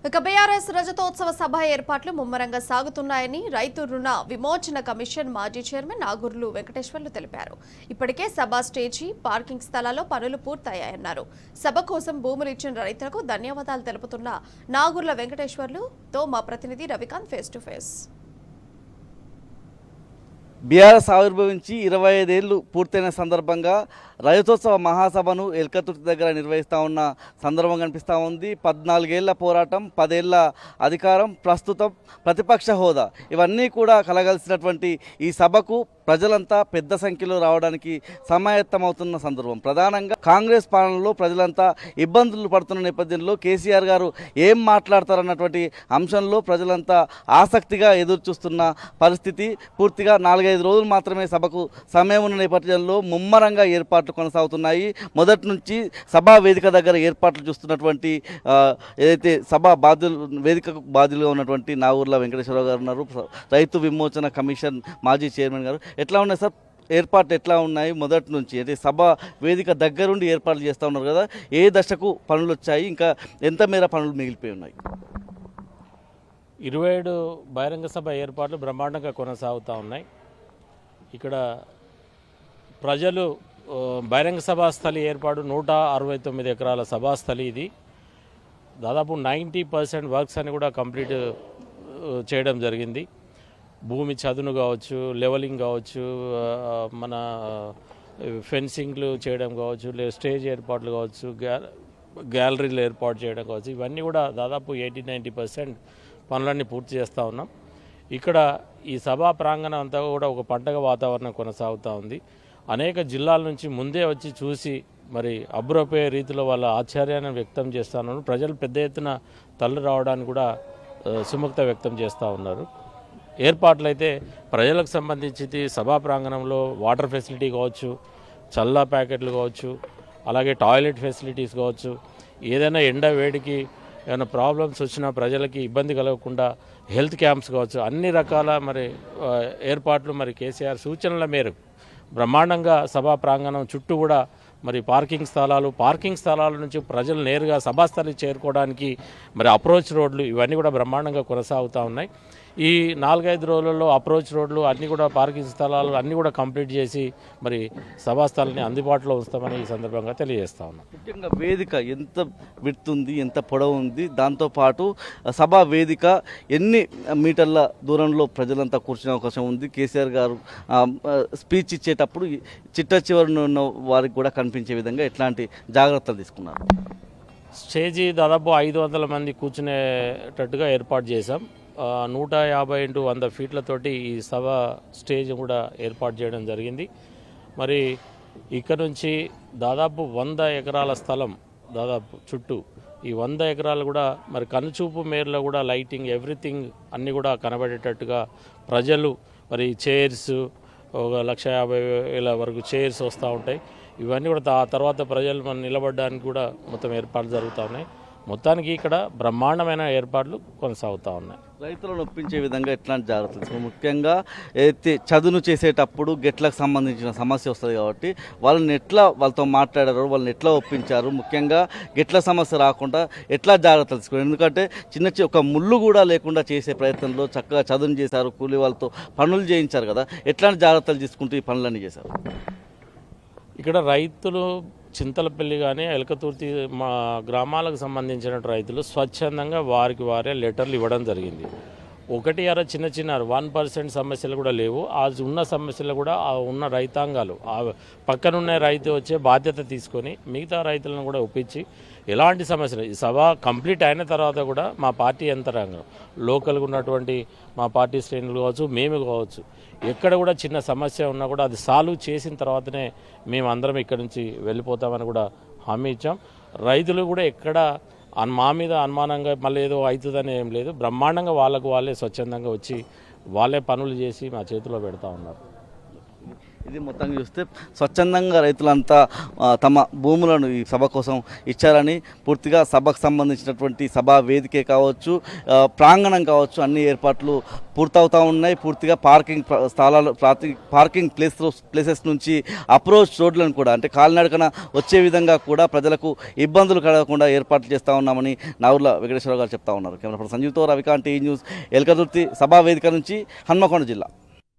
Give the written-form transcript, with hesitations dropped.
ఇక బీఆర్ఎస్ రజతోత్సవ సభ ఏర్పాట్లు ముమ్మరంగా సాగుతున్నాయని రైతు రుణ విమోచన కమిషన్ మాజీ చైర్మన్ నాగూర్లు వెంకటేశ్వర్లు తెలిపారు. ఇప్పటికే సభ స్టేజీ, పార్కింగ్ స్థలాల్లో పనులు పూర్తయ్యాయన్నారు. సభ కోసం భూములు ఇచ్చిన రైతులకు ధన్యవాదాలు తెలుపుతున్న నాగూర్ల వెంకటేశ్వర్లుతో మా ప్రతినిధి Ravikanth face to face. BRS ఆవిర్భవించి 25 ఏళ్లు పూర్తయిన సందర్భంగా రజతోత్సవ మహాసభను ఎల్కతుర్తి దగ్గర నిర్వహిస్తూ ఉన్న సందర్భం కనిపిస్తూ ఉంది. 14 ఏళ్ల పోరాటం, 10 ఏళ్ల అధికారం, ప్రస్తుతం ప్రతిపక్ష హోదా, ఇవన్నీ కూడా కలగలిసినటువంటి ఈ సభకు ప్రజలంతా పెద్ద సంఖ్యలో రావడానికి సమాయత్తమవుతున్న సందర్భం. ప్రధానంగా కాంగ్రెస్ పాలనలో ప్రజలంతా ఇబ్బందులు పడుతున్న నేపథ్యంలో కేసీఆర్ గారు ఏం మాట్లాడతారన్నటువంటి అంశంలో ప్రజలంతా ఆసక్తిగా ఎదురుచూస్తున్న పరిస్థితి. పూర్తిగా 4-5 రోజులు మాత్రమే సభకు సమయం ఉన్న నేపథ్యంలో ముమ్మరంగా ఏర్పాట్లు కొనసాగుతున్నాయి. మొదటి నుంచి సభా వేదిక దగ్గర ఏర్పాట్లు చూస్తున్నటువంటి ఏదైతే సభా వేదికకు బాధ్యులుగా ఉన్నటువంటి నాగూర్ల వెంకటేశ్వరరావు గారు ఉన్నారు, రైతు విమోచన కమిషన్ మాజీ చైర్మన్ గారు. ఎట్లా ఉన్నాయి సార్ ఏర్పాట్లు, ఎట్లా ఉన్నాయి మొదటి నుంచి? అంటే సభ వేదిక దగ్గరుండి ఏర్పాట్లు చేస్తూ ఉన్నారు కదా, ఏ దశకు పనులు వచ్చాయి, ఇంకా ఎంత మేర పనులు మిగిలిపోయి ఉన్నాయి? 27 బహిరంగ సభ ఏర్పాట్లు బ్రహ్మాండంగా కొనసాగుతూ ఉన్నాయి. ఇక్కడ ప్రజలు బహిరంగ సభా స్థలి ఏర్పాటు 169 ఎకరాల సభాస్థలి. ఇది దాదాపు 90% వర్క్స్ అని కూడా కంప్లీట్ చేయడం జరిగింది. భూమి చదును కావచ్చు, లెవలింగ్ కావచ్చు, మన ఫెన్సింగ్లు చేయడం కావచ్చు, లేదా స్టేజ్ ఏర్పాట్లు కావచ్చు, గ్యాలరీలు ఏర్పాటు చేయడం కావచ్చు, ఇవన్నీ కూడా దాదాపు 80-90% పనులన్నీ పూర్తి చేస్తూ ఉన్నాం. ఇక్కడ ఈ సభా ప్రాంగణం అంతా కూడా ఒక పండగ వాతావరణం కొనసాగుతూ ఉంది. అనేక జిల్లాల నుంచి ముందే వచ్చి చూసి మరి అబ్బురపోయే రీతిలో వాళ్ళ ఆశ్చర్యాన్ని వ్యక్తం చేస్తున్నారు. ప్రజలు పెద్ద ఎత్తున తరలి రావడానికి కూడా సుముఖత వ్యక్తం చేస్తూ ఉన్నారు. ఏర్పాట్లు అయితే ప్రజలకు సంబంధించి సభా ప్రాంగణంలో వాటర్ ఫెసిలిటీ కావచ్చు, చల్లా ప్యాకెట్లు కావచ్చు, అలాగే టాయిలెట్ ఫెసిలిటీస్ కావచ్చు, ఏదైనా ఎండ వేడికి ఏమైనా ప్రాబ్లమ్స్ వచ్చినా ప్రజలకి ఇబ్బంది కలగకుండా హెల్త్ క్యాంప్స్ కావచ్చు, అన్ని రకాల మరి ఏర్పాట్లు మరి కేసీఆర్ సూచనల మేరకు బ్రహ్మాండంగా సభా ప్రాంగణం చుట్టూ కూడా మరి పార్కింగ్ స్థలాల నుంచి ప్రజలు నేరుగా సభాస్థలికి చేరుకోవడానికి మరి అప్రోచ్ రోడ్లు, ఇవన్నీ కూడా బ్రహ్మాండంగా కొనసాగుతూ ఉన్నాయి. ఈ 4-5 రోజులలో అప్రోచ్ రోడ్లు అన్నీ కూడా, పార్కింగ్ స్థలాలు అన్నీ కూడా కంప్లీట్ చేసి మరి సభాస్థలాన్ని అందుబాటులో ఉంచుతామని ఈ సందర్భంగా తెలియజేస్తా ఉన్నాం. ముఖ్యంగా వేదిక ఎంత విడ్త్ ఉంది, ఎంత పొడవు ఉంది, దాంతోపాటు సభా వేదిక ఎన్ని మీటర్ల దూరంలో ప్రజలంతా కూర్చునే అవకాశం ఉంది? కేసీఆర్ గారు స్పీచ్ ఇచ్చేటప్పుడు చిట్ట చివరి ఉన్న వారికి కూడా కనిపించే విధంగా ఎట్లాంటి జాగ్రత్తలు తీసుకున్నారు? స్టేజీ దాదాపు 500 మంది కూర్చునేటట్టుగా ఏర్పాటు చేశాం. 150-100 ఫీట్లతోటి ఈ సభ స్టేజ్ కూడా ఏర్పాటు చేయడం జరిగింది. మరి ఇక్కడ నుంచి దాదాపు 100 ఎకరాల స్థలం దాదాపు చుట్టూ, ఈ 100 ఎకరాలు కూడా మరి కనుచూపు మేరలో కూడా లైటింగ్, ఎవ్రీథింగ్ అన్నీ కూడా కనబడేటట్టుగా ప్రజలు మరి చైర్స్ 1,50,000 వరకు చైర్స్ వస్తూ ఉంటాయి. ఇవన్నీ కూడా తర్వాత ప్రజలు మనం నిలబడడానికి కూడా మొత్తం ఏర్పాట్లు జరుగుతూ ఉన్నాయి. మొత్తానికి ఇక్కడ బ్రహ్మాండమైన ఏర్పాట్లు కొనసాగుతూ ఉన్నాయి. రైతులను ఒప్పించే విధంగా ఎట్లాంటి జాగ్రత్తలు, ముఖ్యంగా అయితే చదును చేసేటప్పుడు గెట్లకు సంబంధించిన సమస్య వస్తుంది కాబట్టి వాళ్ళతో మాట్లాడారు, వాళ్ళని ఎట్లా ఒప్పించారు, ముఖ్యంగా గెట్ల సమస్య రాకుండా ఎట్లా జాగ్రత్తలు తీసుకున్నారు? ఎందుకంటే ఒక ముళ్ళు కూడా లేకుండా చేసే ప్రయత్నంలో చక్కగా చదును చేశారు, కూలీ వాళ్ళతో పనులు చేయించారు కదా, ఎట్లాంటి జాగ్రత్తలు తీసుకుంటూ ఈ పనులన్నీ చేశారు? ఇక్కడ రైతులు చింతలపల్లి కానీ ఎలకతుర్తి మా గ్రామాలకు సంబంధించిన రైతులు స్వచ్ఛందంగా వారికి వారే లెటర్లు ఇవ్వడం జరిగింది. 1-2 చిన్న 1% సమస్యలు కూడా లేవు. ఆ ఉన్న సమస్యలు కూడా ఆ ఉన్న రైతాంగాలు, ఆ పక్కనున్న రైతు వచ్చే బాధ్యత తీసుకొని మిగతా రైతులను కూడా ఒప్పించి ఎలాంటి సమస్యలు, ఈ సభ కంప్లీట్ అయిన తర్వాత కూడా మా పార్టీ యంత్రాంగం, లోకల్గా ఉన్నటువంటి మా పార్టీ శ్రేణులు కావచ్చు, మేము కావచ్చు, ఎక్కడ కూడా చిన్న సమస్య ఉన్నా కూడా అది సాల్వ్ చేసిన తర్వాతనే మేము అందరం ఇక్కడి నుంచి వెళ్ళిపోతామని కూడా హామీ ఇచ్చాం. రైతులు కూడా ఎక్కడ మా మీద అనుమానంగా మళ్ళీ ఏదో అవుతుందని ఏం లేదు. బ్రహ్మాండంగా వాళ్ళకు వాళ్ళే స్వచ్ఛందంగా వచ్చి వాళ్ళే పనులు చేసి మా చేతిలో పెడతా ఉన్నారు. ఇది మొత్తంగా చూస్తే స్వచ్ఛందంగా రైతులంతా తమ భూములను ఈ సభ కోసం ఇచ్చారని, పూర్తిగా సభకు సంబంధించినటువంటి సభా వేదికే కావచ్చు, ప్రాంగణం కావచ్చు, అన్ని ఏర్పాట్లు పూర్తవుతూ ఉన్నాయి. పూర్తిగా పార్కింగ్ స్థలాలు, పార్కింగ్ ప్లేసెస్ నుంచి అప్రోచ్ రోడ్లను కూడా అంటే కాలినడకన వచ్చే విధంగా కూడా ప్రజలకు ఇబ్బందులు కలగకుండా ఏర్పాట్లు చేస్తూ ఉన్నామని నాగుర్ల వెంకటేశ్వర గారు చెప్తా ఉన్నారు. కెమెరా పర్సన్ సంజీవ్తో రవికాంత్, టీ న్యూస్, ఎల్కతుర్తి సభా వేదిక నుంచి హన్మకొండ జిల్లా.